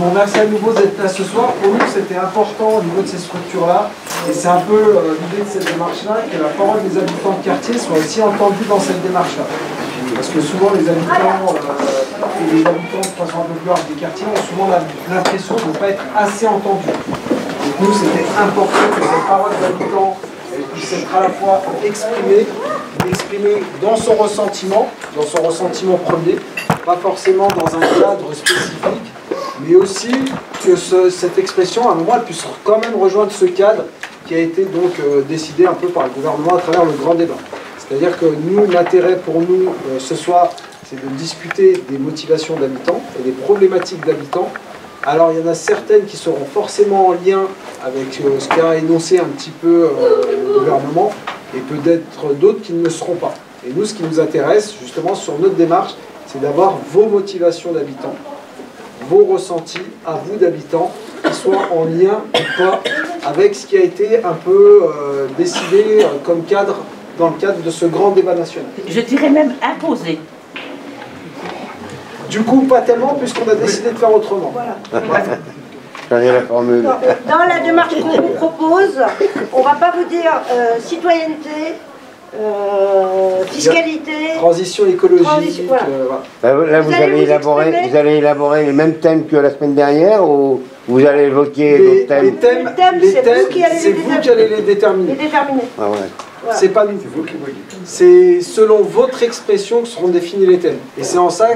vous remercie à nouveau d'être là ce soir. Pour nous, c'était important au niveau de ces structures-là. Et c'est un peu l'idée de cette démarche-là, que la parole des habitants de quartier soit aussi entendue dans cette démarche-là. Parce que souvent, les habitants et les habitants de façon un peu plus large des quartiers ont souvent l'impression de ne pas être assez entendus. Donc nous, c'était important que cette parole d'habitants puisse être à la fois exprimée dans son ressentiment premier, pas forcément dans un cadre spécifique, mais aussi que cette expression, à un moment, elle puisse quand même rejoindre ce cadre qui a été donc décidé un peu par le gouvernement à travers le grand débat. C'est-à-dire que nous, l'intérêt pour nous ce soir, c'est de discuter des motivations d'habitants et des problématiques d'habitants. Alors il y en a certaines qui seront forcément en lien avec ce qu'a énoncé un petit peu le gouvernement, et peut-être d'autres qui ne le seront pas. Et nous, ce qui nous intéresse, justement, sur notre démarche, c'est d'avoir vos motivations d'habitants, vos ressentis à vous d'habitants, qui soient en lien ou pas avec ce qui a été un peu décidé comme cadre, dans le cadre de ce grand débat national. Je dirais même imposé. Du coup, pas tellement, puisqu'on a décidé de faire autrement. Voilà. La formule. Dans la démarche qu'on vous propose, on ne va pas vous dire citoyenneté, fiscalité, transition écologique. Voilà. Là, vous allez élaborer les mêmes thèmes que la semaine dernière, ou vous allez évoquer d'autres thèmes? Les thèmes, c'est vous qui allez les déterminer. Ah ouais. Voilà. C'est pas nous. C'est selon votre expression que seront définis les thèmes. Et c'est en ça,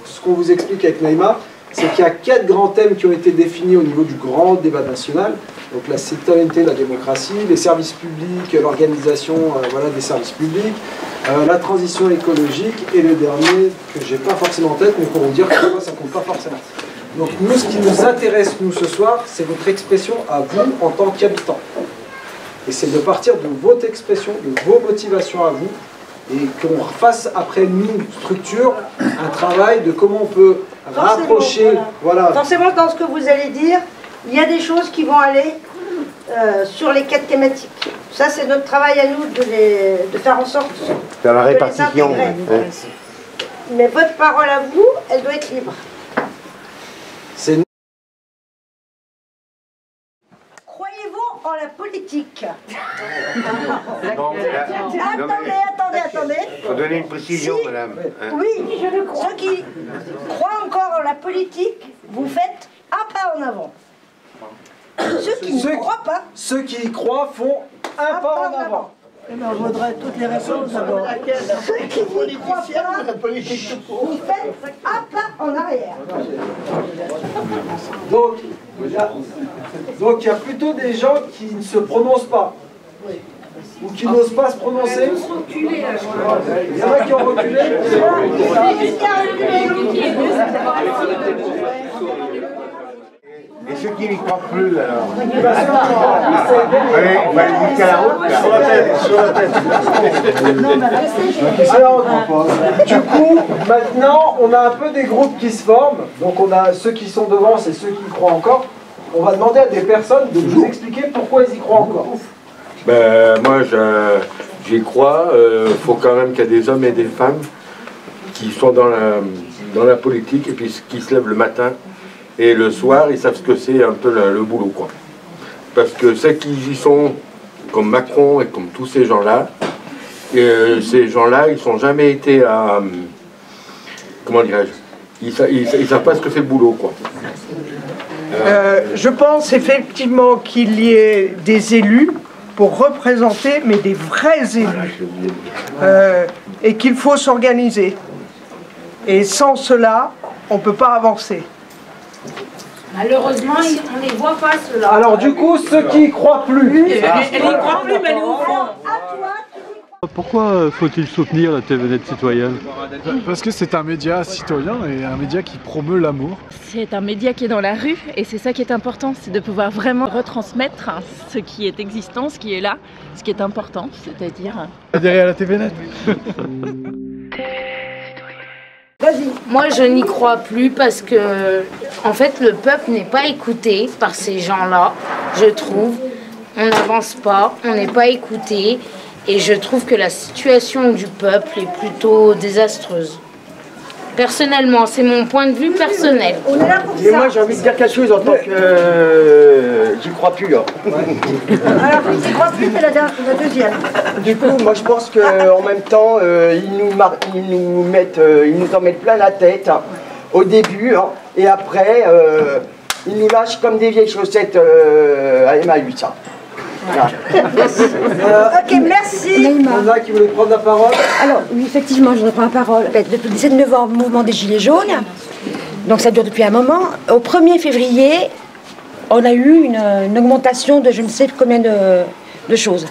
ce qu'on vous explique avec Naïma, c'est qu'il y a 4 grands thèmes qui ont été définis au niveau du grand débat national. Donc la citoyenneté, la démocratie, les services publics, l'organisation des services publics, la transition écologique, et le dernier que j'ai pas forcément en tête, mais pour vous dire que ça compte pas forcément. Donc nous, ce qui nous intéresse nous ce soir, c'est votre expression à vous en tant qu'habitant. Et c'est de partir de votre expression, de vos motivations à vous, et qu'on fasse après nous, structure, un travail de comment on peut rapprocher. Voilà. Forcément, dans ce que vous allez dire, il y a des choses qui vont aller sur les 4 thématiques. Ça, c'est notre travail à nous de faire en sorte de la répartition. Mais votre parole à vous, elle doit être libre. Croyez-vous en la politique? Attendez. Il faut donner une précision, madame. Oui, je le crois. Ceux qui croient encore en la politique, vous faites un pas en avant. Ceux qui ne croient pas... Ceux qui y croient font un pas en avant. Eh bien, on voudrait toutes les réponses d'abord. Ceux qui n'y croient pas, vous faites un pas en arrière. Donc, il y a plutôt des gens qui ne se prononcent pas. Ou qui n'osent pas se prononcer. Il y en a qui ont reculé. Et ceux qui n'y croient plus, alors? Allez, on va aller jusqu'à la route, là. Alors, du coup, maintenant, on a un peu des groupes qui se forment. Donc, on a ceux qui sont devant, c'est ceux qui y croient encore. On va demander à des personnes de vous expliquer pourquoi ils y croient encore. Moi, j'y crois. Faut quand même qu'il y ait des hommes et des femmes qui sont dans la politique et puis qui se lèvent le matin et le soir, ils savent ce que c'est un peu le boulot, quoi. Parce que ceux qui y sont, comme Macron et comme tous ces gens-là, ils n'ont jamais été à... Comment dirais-je? Ils savent pas ce que c'est le boulot, quoi. Je pense effectivement qu'il y ait des élus pour représenter, mais des vrais élus, et qu'il faut s'organiser. Et sans cela, on ne peut pas avancer. Malheureusement, on ne les voit pas, ceux-là. Alors du coup, ceux qui y croient plus... Elle n'y croit plus, mais elle est au fond. Pourquoi faut-il soutenir la TVNet citoyenne? Parce que c'est un média citoyen et un média qui promeut l'amour. C'est un média qui est dans la rue et c'est ça qui est important, c'est de pouvoir vraiment retransmettre ce qui est existant, ce qui est là, ce qui est important, c'est-à-dire... Adhérer à la TVNet. Moi, je n'y crois plus parce que, en fait, le peuple n'est pas écouté par ces gens-là, je trouve. On n'avance pas, on n'est pas écouté. Et je trouve que la situation du peuple est plutôt désastreuse. Personnellement, c'est mon point de vue personnel. On est là pour Et ça. moi, j'ai envie de dire quelque chose en tant que... j'y crois plus. Hein. Alors, tu crois plus, c'est la deuxième. Du coup, moi, je pense qu'en même temps, ils nous en mettent plein la tête hein, au début. Hein, et après, ils nous lâchent comme des vieilles chaussettes à Emmaüs. Hein. Voilà. Ok, merci. Anna qui voulait prendre la parole. Alors, oui, effectivement, je reprends la parole. Depuis le 17 novembre, mouvement des Gilets jaunes. Donc, ça dure depuis un moment. Au 1er février, on a eu une augmentation de je ne sais combien de choses.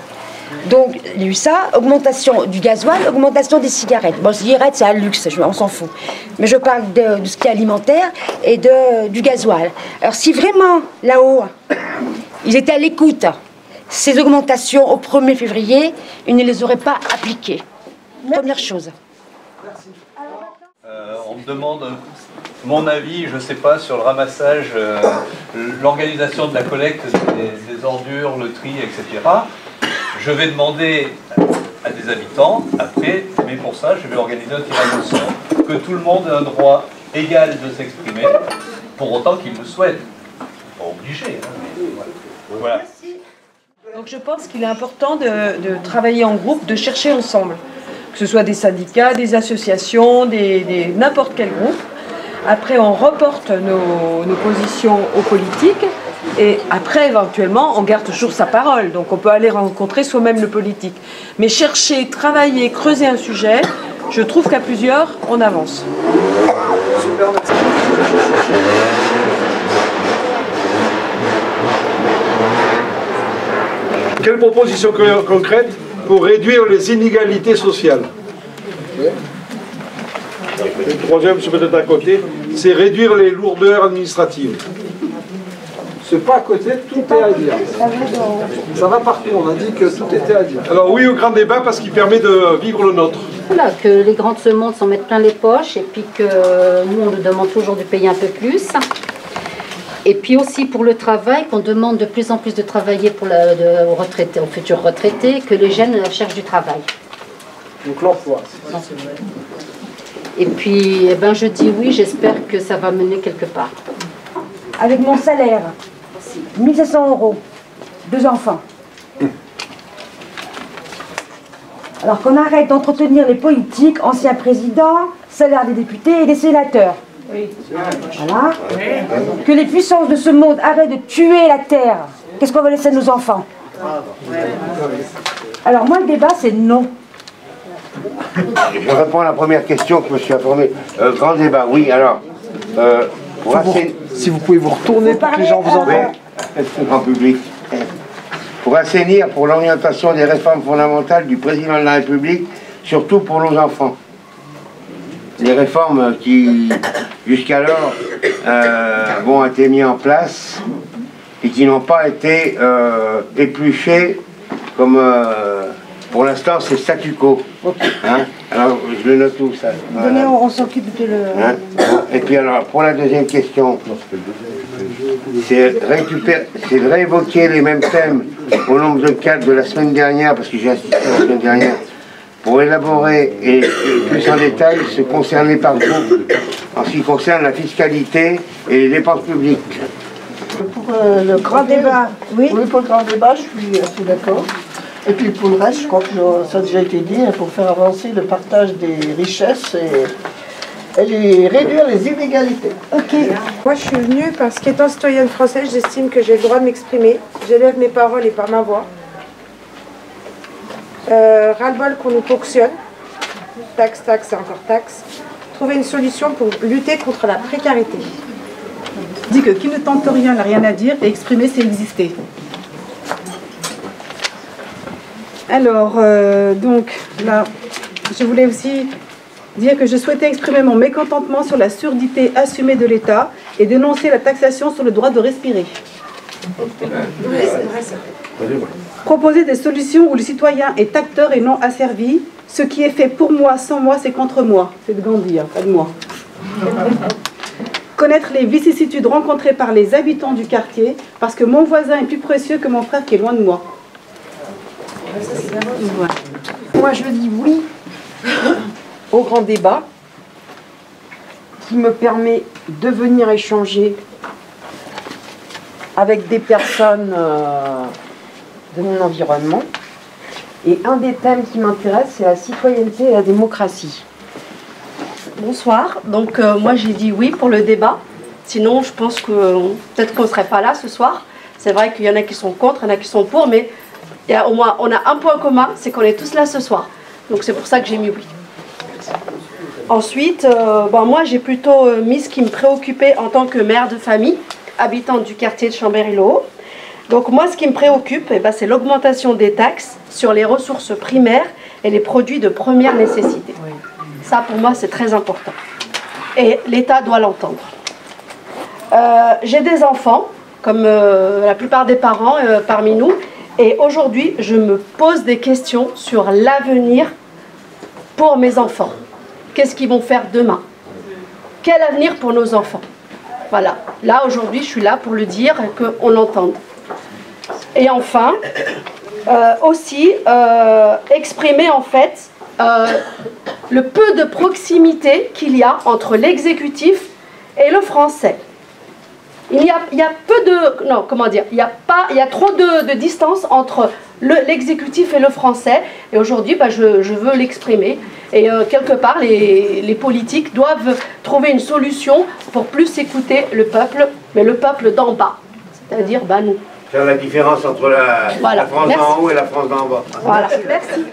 Donc, il y a eu ça, augmentation du gasoil, augmentation des cigarettes. Bon, les cigarettes, c'est un luxe, on s'en fout. Mais je parle de ce qui est alimentaire et du gasoil. Alors, si vraiment, là-haut, ils étaient à l'écoute, ces augmentations au 1er février, ils ne les auraient pas appliquées. Première chose. On me demande mon avis, je ne sais pas, sur le ramassage, l'organisation de la collecte des ordures, le tri, etc. Je vais demander à des habitants, après, mais pour ça, je vais organiser un tirage au sort. Que tout le monde ait un droit égal de s'exprimer, pour autant qu'il le souhaite. Pas obligé, hein, mais voilà. Donc je pense qu'il est important de travailler en groupe, de chercher ensemble. Que ce soit des syndicats, des associations, n'importe quel groupe. Après, on reporte nos positions aux politiques. Et après, éventuellement, on garde toujours sa parole. Donc on peut aller rencontrer soi-même le politique. Mais chercher, travailler, creuser un sujet, je trouve qu'à plusieurs, on avance. Super, merci. Quelle proposition concrète pour réduire les inégalités sociales? Le troisième, c'est peut-être à côté, c'est réduire les lourdeurs administratives. C'est pas à côté, tout est à dire. Ça va partout, on a dit que tout était à dire. Alors oui au grand débat parce qu'il permet de vivre le nôtre. Voilà, que les grands de ce monde s'en mettent plein les poches et puis que nous on nous demande toujours de payer un peu plus. Et puis aussi pour le travail, qu'on demande de plus en plus de travailler pour aux futurs retraités, que les jeunes cherchent du travail. Donc l'emploi. Et puis eh ben, je dis oui, j'espère que ça va mener quelque part. Avec mon salaire, 1700 €, 2 enfants. Alors qu'on arrête d'entretenir les politiques, anciens présidents, salaires des députés et des sénateurs. Oui. Voilà. Que les puissances de ce monde arrêtent de tuer la terre. Qu'est-ce qu'on va laisser à nos enfants? Alors moi, le débat, c'est non. Je réponds à la première question que je me suis informé. Grand débat, oui, alors. Si vous pouvez vous retourner pour que les gens vous entendent. En public. Pour assainir pour l'orientation des réformes fondamentales du président de la République, surtout pour nos enfants. Les réformes qui, jusqu'alors, ont été mises en place et qui n'ont pas été épluchées comme... pour l'instant, c'est statu quo. Hein? Alors, je le note tout ça. Voilà. On s'occupe de le... Hein? Et puis alors, pour la deuxième question, c'est de réévoquer les mêmes thèmes au nombre de cadres de la semaine dernière, parce que j'ai assisté la semaine dernière, pour élaborer et plus en détail ce concerné par groupe en ce qui concerne la fiscalité et les dépenses publiques. Pour le grand débat, oui. Oui, pour le grand débat, je suis assez d'accord. Et puis pour le reste, je crois que ça a déjà été dit, pour faire avancer le partage des richesses et réduire les inégalités. Ok. Moi je suis venue parce qu'étant citoyenne française, j'estime que j'ai le droit de m'exprimer. J'élève mes paroles et pas ma voix. Ras-le-bol qu'on nous ponctionne. Taxe, taxe et encore taxe. Trouver une solution pour lutter contre la précarité. Je dis que qui ne tente rien n'a rien à dire et exprimer c'est exister. Alors, donc, là, je voulais aussi dire que je souhaitais exprimer mon mécontentement sur la surdité assumée de l'État et dénoncer la taxation sur le droit de respirer. Proposer des solutions où le citoyen est acteur et non asservi. Ce qui est fait pour moi, sans moi, c'est contre moi. C'est de Gandhi, hein, pas de moi. Connaître les vicissitudes rencontrées par les habitants du quartier, parce que mon voisin est plus précieux que mon frère qui est loin de moi. Moi je dis oui au grand débat qui me permet de venir échanger avec des personnes de mon environnement. Et un des thèmes qui m'intéresse, c'est la citoyenneté et la démocratie. Bonsoir, donc moi j'ai dit oui pour le débat, sinon je pense que peut-être qu'on ne serait pas là ce soir. C'est vrai qu'il y en a qui sont contre, il y en a qui sont pour, mais il y a au moins, on a un point commun, c'est qu'on est tous là ce soir. Donc c'est pour ça que j'ai mis oui. Ensuite, moi j'ai plutôt mis ce qui me préoccupait en tant que mère de famille, habitante du quartier de Chambéry-le-Haut. Donc moi ce qui me préoccupe, c'est l'augmentation des taxes sur les ressources primaires et les produits de première nécessité. Ça, pour moi, c'est très important. Et l'État doit l'entendre. J'ai des enfants, comme la plupart des parents parmi nous, et aujourd'hui, je me pose des questions sur l'avenir pour mes enfants. Qu'est-ce qu'ils vont faire demain? Quel avenir pour nos enfants? Voilà. Là, aujourd'hui, je suis là pour le dire et qu'on l'entende. Et enfin, aussi, exprimer en fait le peu de proximité qu'il y a entre l'exécutif et le français. Il y a peu de... Non, comment dire? Il y a trop de distance entre l'exécutif et le français. Et aujourd'hui, je veux l'exprimer. Et quelque part, les politiques doivent trouver une solution pour plus écouter le peuple, mais le peuple d'en bas. C'est-à-dire, nous. Faire la différence entre la France d'en haut et la France d'en bas. Voilà. Merci.